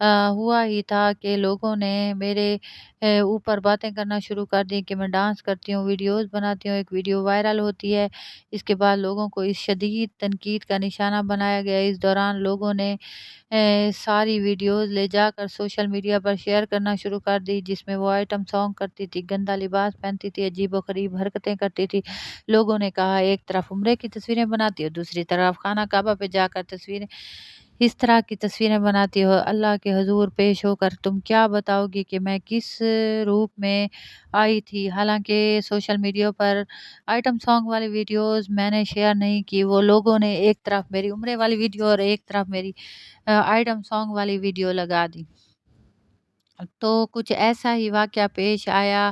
ہوا ہی تھا کہ لوگوں نے میرے اوپر باتیں کرنا شروع کر دی کہ میں ڈانس کرتی ہوں، ویڈیوز بناتی ہوں، ایک ویڈیو وائرل ہوتی ہے، اس کے بعد لوگوں کو اس شدید تنقید کا نشانہ بنایا گیا۔ اس دوران لوگوں نے ساری ویڈیوز لے جا کر سوشل میڈیا پر شیئر کرنا شروع کر دی، جس میں وہ آئٹم سانگ کرتی تھی، گندا لباس پہنتی تھی، عجیب و غریب حرکتیں کرتی تھی۔ لوگوں نے کہا ایک طرف عمرے کی تصویریں بناتی ہو، دوسری طرف خانہ کعبہ پہ جا کر تصویریں، اس طرح کی تصویریں بناتی ہو، اللہ کے حضور پیش ہو کر تم کیا بتاؤ گی کہ میں کس روپ میں آئی تھی۔ حالانکہ سوشل میڈیا پر آئٹم سانگ والی ویڈیوز میں نے شیئر نہیں کی، وہ لوگوں نے ایک طرف میری عمرے والی ویڈیو اور ایک طرف میری آئٹم سانگ والی ویڈیو لگا دی۔ تو کچھ ایسا ہی واقعہ پیش آیا۔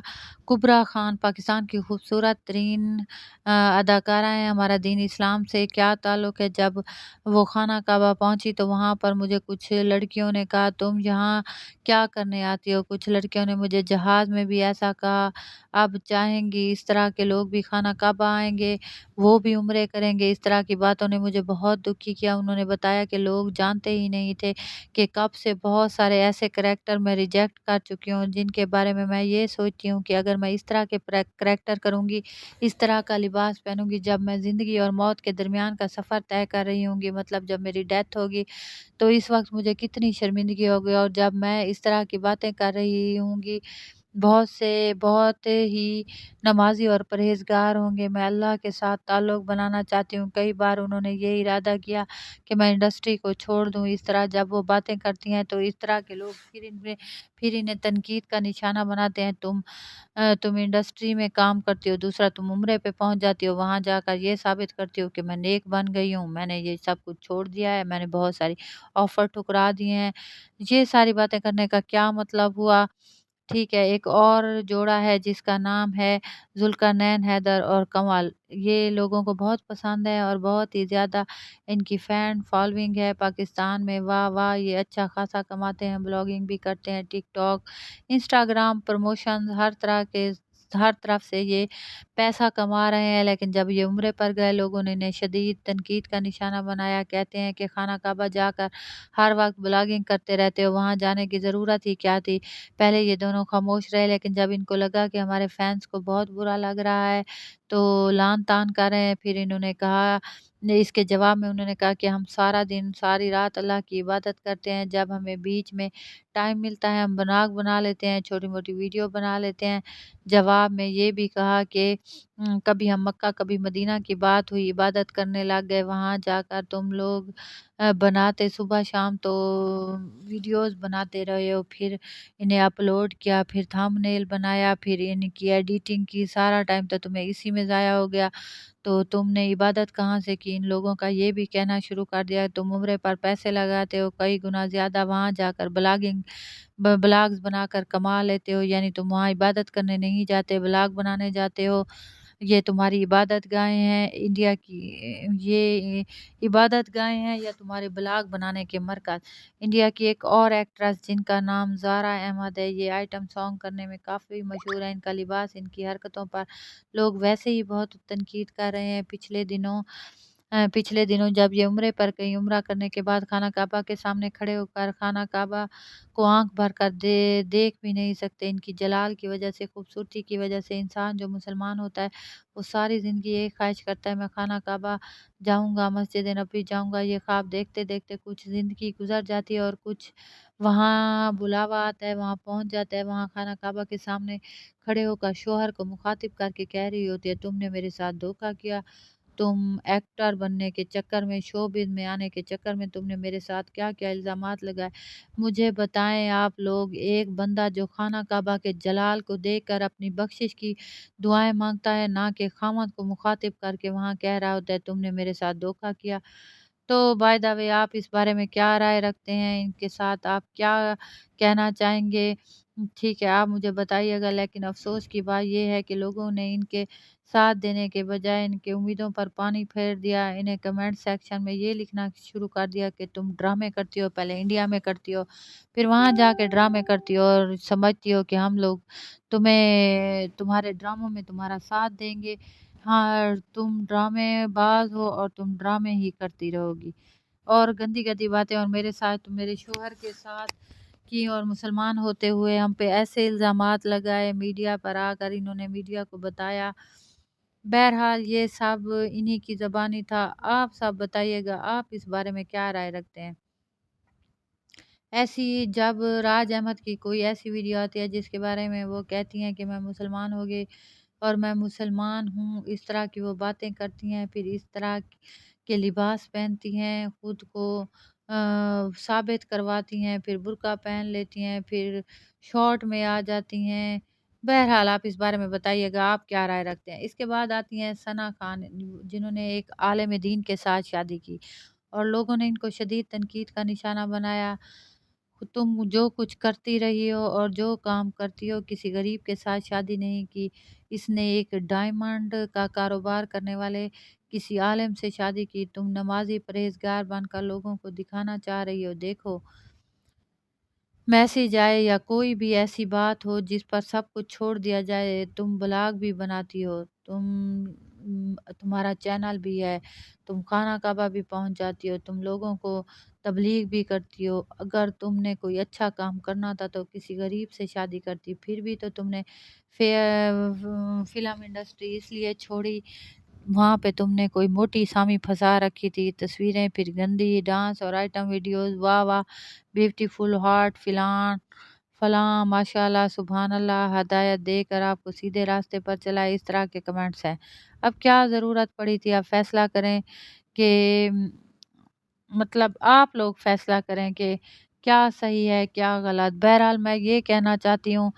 کبرا خان پاکستان کی خوبصورت ترین اداکارہ ہیں۔ ہمارا دین اسلام سے کیا تعلق ہے؟ جب وہ خانہ کعبہ پہنچی تو وہاں پر مجھے کچھ لڑکیوں نے کہا تم یہاں کیا کرنے آتی ہو؟ کچھ لڑکیوں نے مجھے جہاز میں بھی ایسا کہا۔ اب چاہیں گی اس طرح کے لوگ بھی خانہ کعبہ آئیں گے، وہ بھی عمرے کریں گے؟ اس طرح کی باتوں نے مجھے بہت دکھی کیا۔ انہوں نے بتایا کہ لوگ جانتے ہی نہیں تھے کہ کب سے بہت سارے ایسے کریکٹر میں ریجیکٹ کر چکی ہوں جن کے بارے میں یہ سوچتی ہوں کہ اگر میں اس طرح کے کریکٹر کروں گی، اس طرح کا لباس پہنوں گی، جب میں زندگی اور موت کے درمیان کا سفر طے کر رہی ہوں گی، مطلب جب میری ڈیتھ ہوگی تو اس وقت مجھے کتنی شرمندگی ہوگی، اور جب میں اس طرح کی باتیں کر رہی ہوں گی بہت ہی نمازی اور پرہیزگار ہوں گے، میں اللہ کے ساتھ تعلق بنانا چاہتی ہوں۔ کئی بار انہوں نے یہ ارادہ کیا کہ میں انڈسٹری کو چھوڑ دوں۔ اس طرح جب وہ باتیں کرتی ہیں تو اس طرح کے لوگ پھر انہیں تنقید کا نشانہ بناتے ہیں۔ تم انڈسٹری میں کام کرتی ہو، دوسرا تم عمرے پہ پہنچ جاتی ہو، وہاں جا کر یہ ثابت کرتی ہو کہ میں نیک بن گئی ہوں، میں نے یہ سب کچھ چھوڑ دیا ہے، میں نے بہت ساری آفر ٹھکرا دیے ہیں۔ یہ ساری باتیں کرنے کا کیا مطلب ہوا؟ ٹھیک ہے، ایک اور جوڑا ہے جس کا نام ہے ذوالقرنین حیدر اور کمال، یہ لوگوں کو بہت پسند ہے اور بہت ہی زیادہ ان کی فین فالوئنگ ہے پاکستان میں۔ واہ واہ، یہ اچھا خاصا کماتے ہیں، بلاگنگ بھی کرتے ہیں، ٹک ٹاک، انسٹاگرام، پروموشن، ہر طرف سے یہ پیسہ کما رہے ہیں۔ لیکن جب یہ عمرے پر گئے، لوگوں نے انہیں شدید تنقید کا نشانہ بنایا، کہتے ہیں کہ خانہ کعبہ جا کر ہر وقت بلاگنگ کرتے رہتے ہو، وہاں جانے کی ضرورت ہی کیا تھی؟ پہلے یہ دونوں خاموش رہے، لیکن جب ان کو لگا کہ ہمارے فینس کو بہت برا لگ رہا ہے تو لان تان کر رہے ہیں، پھر انہوں نے کہا، اس کے جواب میں انہوں نے کہا کہ ہم سارا دن ساری رات اللہ کی عبادت کرتے ہیں، جب ہمیں بیچ میں ٹائم ملتا ہے ہم بلاگ بنا لیتے ہیں، چھوٹی موٹی ویڈیو بنا لیتے ہیں۔ جواب میں یہ بھی کہا کہ کبھی ہم مکہ کبھی مدینہ کی بات ہوئی، عبادت کرنے لگ گئے، وہاں جا کر تم لوگ بناتے صبح شام تو ویڈیوز بناتے رہے ہو، پھر انہیں اپلوڈ کیا، پھر تھمبنیل بنایا، پھر ان کی ایڈیٹنگ کی، سارا ٹائم تو تمہیں اسی میں ضائع ہو گیا، تو تم نے عبادت کہاں سے کی؟ ان لوگوں کا یہ بھی کہنا شروع کر دیا تم عمرے پر پیسے لگاتے ہو، کئی گنا زیادہ وہاں جا کر بلاگز بنا کر کما لیتے ہو، یعنی تم وہاں عبادت کرنے نہیں جاتے، بلاگ بنانے جاتے ہو، یہ تمہاری عبادت گاہیں ہیں انڈیا کی، یہ عبادت گاہیں ہیں یا تمہارے بلاگ بنانے کے مرکز؟ انڈیا کی ایک اور ایکٹریس جن کا نام زارا احمد ہے، یہ آئٹم سانگ کرنے میں کافی مشہور ہے، ان کا لباس، ان کی حرکتوں پر لوگ ویسے ہی بہت تنقید کر رہے ہیں۔ پچھلے دنوں جب یہ عمرے پر کہیں عمرہ کرنے کے بعد خانہ کعبہ کے سامنے کھڑے ہو کر خانہ کعبہ کو آنکھ بھر کر دیکھ بھی نہیں سکتے، ان کی جلال کی وجہ سے، خوبصورتی کی وجہ سے، انسان جو مسلمان ہوتا ہے وہ ساری زندگی ایک خواہش کرتا ہے میں خانہ کعبہ جاؤں گا، مسجد نبوی جاؤں گا، یہ خواب دیکھتے دیکھتے کچھ زندگی گزر جاتی ہے اور کچھ وہاں بلاوا آتا ہے، وہاں پہنچ جاتا ہے، وہاں خانہ کعبہ کے سامنے کھڑے ہو کر شوہر کو مخاطب کر کے کہہ رہی ہوتی ہے تم نے میرے ساتھ دھوکا کیا، تم ایکٹر بننے کے چکر میں، شوبز میں آنے کے چکر میں تم نے میرے ساتھ کیا کیا الزامات لگائے، مجھے بتائیں آپ لوگ۔ ایک بندہ جو خانہ کعبہ کے جلال کو دیکھ کر اپنی بخشش کی دعائیں مانگتا ہے، نہ کہ خامد کو مخاطب کر کے وہاں کہہ رہا ہوتا ہے تم نے میرے ساتھ دھوکا کیا۔ تو بائی دا وے آپ اس بارے میں کیا رائے رکھتے ہیں؟ ان کے ساتھ آپ کیا کہنا چاہیں گے؟ ٹھیک ہے، آپ مجھے بتائیے گا، لیکن افسوس کی بات یہ ہے کہ لوگوں نے ان کے ساتھ دینے کے بجائے ان کی امیدوں پر پانی پھیر دیا، انہیں کمنٹ سیکشن میں یہ لکھنا شروع کر دیا کہ تم ڈرامے کرتی ہو، پہلے انڈیا میں کرتی ہو، پھر وہاں جا کے ڈرامے کرتی ہو اور سمجھتی ہو کہ ہم لوگ تمہارے ڈراموں میں تمہارا ساتھ دیں گے۔ ہاں، تم ڈرامے باز ہو اور تم ڈرامے ہی کرتی رہو گی۔ اور گندی گندی باتیں اور میرے ساتھ میرے شوہر کے ساتھ کی، اور مسلمان ہوتے ہوئے ہم پہ ایسے الزامات لگائے، میڈیا پر آ کر انہوں نے میڈیا کو بتایا۔ بہرحال یہ سب انہی کی زبانی تھا۔ آپ سب بتائیے گا، آپ اس بارے میں کیا رائے رکھتے ہیں؟ ایسی جب راج احمد کی کوئی ایسی ویڈیو آتی ہے جس کے بارے میں وہ کہتی ہیں کہ میں مسلمان ہو گئی اور میں مسلمان ہوں، اس طرح کی وہ باتیں کرتی ہیں، پھر اس طرح کے لباس پہنتی ہیں، خود کو ثابت کرواتی ہیں، پھر برقع پہن لیتی ہیں، پھر شارٹ میں آ جاتی ہیں۔ بہرحال آپ اس بارے میں بتائیے گا، آپ کیا رائے رکھتے ہیں؟ اس کے بعد آتی ہیں ثنا خان، جنہوں نے ایک عالم دین کے ساتھ شادی کی اور لوگوں نے ان کو شدید تنقید کا نشانہ بنایا۔ تم جو کچھ کرتی رہی ہو اور جو کام کرتی ہو، کسی غریب کے ساتھ شادی نہیں کی۔ اس نے ایک ڈائمنڈ کا کاروبار کرنے والے کسی عالم سے شادی کی۔ تم نمازی پرہیزگار بن کر لوگوں کو دکھانا چاہ رہی ہو، دیکھو میسج آئے یا کوئی بھی ایسی بات ہو جس پر سب کچھ چھوڑ دیا جائے۔ تم بلاگ بھی بناتی ہو، تمہارا چینل بھی ہے، تم خانہ کعبہ بھی پہنچ جاتی ہو، تم لوگوں کو تبلیغ بھی کرتی ہو۔ اگر تم نے کوئی اچھا کام کرنا تھا تو کسی غریب سے شادی کرتی، پھر بھی تو تم نے فلم انڈسٹری اس لیے چھوڑی، وہاں پہ تم نے کوئی موٹی سامی پھنسا رکھی تھی، تصویریں پھر گندی، ڈانس اور آئٹم ویڈیوز، واہ واہ بیوٹیفل ہارٹ فلان فلاں، ماشاء اللہ سبحان اللہ، ہدایت دے کر آپ کو سیدھے راستے پر چلائے، اس طرح کے کمنٹس ہیں۔ اب کیا ضرورت پڑی تھی؟ آپ فیصلہ کریں کہ مطلب آپ لوگ فیصلہ کریں کہ کیا صحیح ہے کیا غلط۔ بہرحال میں یہ کہنا چاہتی ہوں،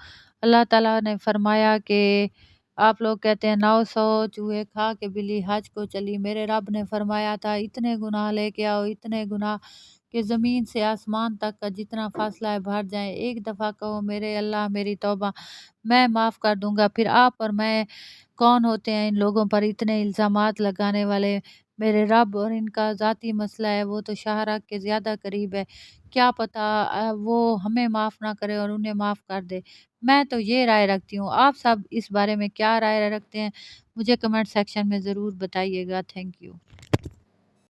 اللہ تعالیٰ نے فرمایا کہ آپ لوگ کہتے ہیں 900 چوہے کھا کے بلی حج کو چلی، میرے رب نے فرمایا تھا اتنے گناہ لے کے آؤ، اتنے گناہ کہ زمین سے آسمان تک کا جتنا فاصلہ ہے بھر جائیں، ایک دفعہ کہو میرے اللہ میری توبہ، میں معاف کر دوں گا۔ پھر آپ اور میں کون ہوتے ہیں ان لوگوں پر اتنے الزامات لگانے والے؟ میرے رب، اور ان کا ذاتی مسئلہ ہے، وہ تو شاہراہ کے زیادہ قریب ہے، کیا پتہ وہ ہمیں معاف نہ کرے اور انہیں معاف کر دے۔ میں تو یہ رائے رکھتی ہوں، آپ سب اس بارے میں کیا رائے رکھتے ہیں؟ مجھے کمنٹ سیکشن میں ضرور بتائیے گا۔ Thank you.